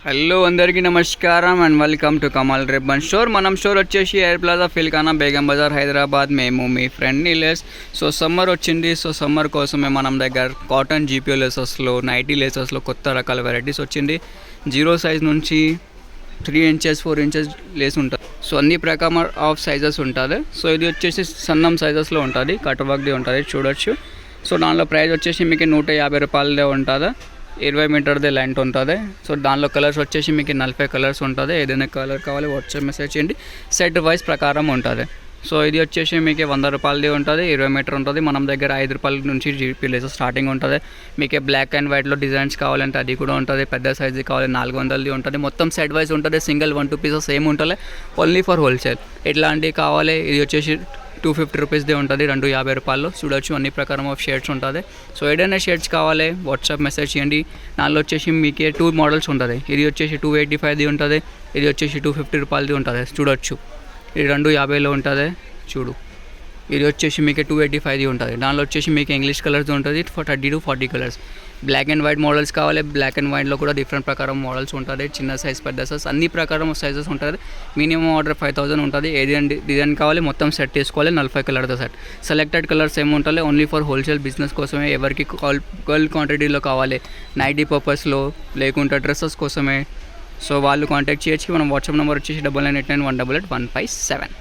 Hello అందరికీ నమస్కారం and welcome to Kamal ribbon store. మనం స్టోర్ వచ్చేసి ఎయిర్ ప్లాజా ఫిల్కానా బేగం బజార్ హైదరాబాద్. మేము మీ ఫ్రెండ్ నీలేస్. సో సమ్మర్ వచ్చింది. సో సమ్మర్ కోసమే మనం దగ్గర కాటన్ జీపీఓ లేసెస్లో, నైటీ లేసెస్లో కొత్త రకాల వెరైటీస్ వచ్చింది. 0 సైజ్ నుంచి 3 ఇంచెస్ 4 ఇంచెస్ లేస్ ఉంటుంది. సో అన్ని ప్రకారం ఆఫ్ సైజెస్ ఉంటుంది. సో ఇది వచ్చేసి సన్నం సైజెస్లో ఉంటుంది, కట్ వర్క్ది ఉంటుంది, చూడొచ్చు. సో దానిలో ప్రైస్ వచ్చేసి మీకు 150 రూపాయలదే ఉంటుంది. 20 మీటర్దే లెంత్ ఉంటుంది. సో దానిలో కలర్స్ వచ్చేసి మీకు 40 కలర్స్ ఉంటుంది. ఏదైనా కలర్ కావాలి వాట్సాప్ మెసేజ్ చేయండి. సెట్ వైజ్ ప్రకారం ఉంటుంది. సో ఇది వచ్చేసి మీకు 100 రూపాయలది ఉంటుంది, 20 మీటర్ ఉంటుంది. మనం దగ్గర 5 రూపాయల నుంచి జీపీ లేస్ స్టార్టింగ్ ఉంటుంది. మీకు బ్లాక్ అండ్ వైట్లో డిజైన్స్ కావాలంటే అది కూడా ఉంటుంది. పెద్ద సైజు కావాలి 400ది ఉంటుంది. మొత్తం సెట్ వైజ్ ఉంటుంది. సింగిల్ 1-2 పీసెస్ ఏమి ఉంటుంది, ఓన్లీ ఫర్ హోల్సేల్. ఇట్లాంటివి కావాలి ఇది వచ్చేసి 250 రూపీస్దే ఉంటుంది, 250 రూపాయలు. చూడొచ్చు అన్ని ప్రకారం ఆఫ్ షేడ్స్ ఉంటుంది. సో ఏదైనా షేడ్స్ కావాలి వాట్సాప్ మెసేజ్ చేయండి. దానిలో వచ్చేసి మీకు 2 మోడల్స్ ఉంటుంది. ఇది వచ్చేసి 285ది ఉంటుంది, ఇది వచ్చేసి 250 రూపాయలది ఉంటుంది. చూడొచ్చు ఇది 250లో ఉంటుంది. చూడు ఇది వచ్చేసి మీకు 285ది ఉంటుంది. దానిలో వచ్చేసి మీకు ఇంగ్లీష్ కలర్స్ ఉంటుంది, 30 to 40 colours. Black and white models కావాలి, బ్లాక్ అండ్ వైట్లో కూడా డిఫరెంట్ ప్రకారం మోడల్స్ ఉంటుంది. చిన్న సైజ్, పెద్ద సైజ్, అన్ని ప్రకారం సైజెస్ ఉంటుంది. మినిమం ఆర్డర్ 5000 ఉంటుంది. ఏది డిజైన్ కావాలి మొత్తం సెట్ తీసుకోవాలి. 40 కలర్తో సెట్. సెలెక్టెడ్ కలర్స్ ఏమి ఉంటుంది, ఓన్లీ ఫర్ హోల్సేల్ బిజినెస్ కోసమే. ఎవరికి గర్ల్ క్వాంటిటీలో కావాలి, నైటీ పర్పస్లో, లేకుంటే డ్రెస్సెస్ కోసమే. సో వాళ్ళు కాంటాక్ట్ చేయొచ్చు. మనం వాట్సాప్ నెంబర్ వచ్చేసి 9989188157.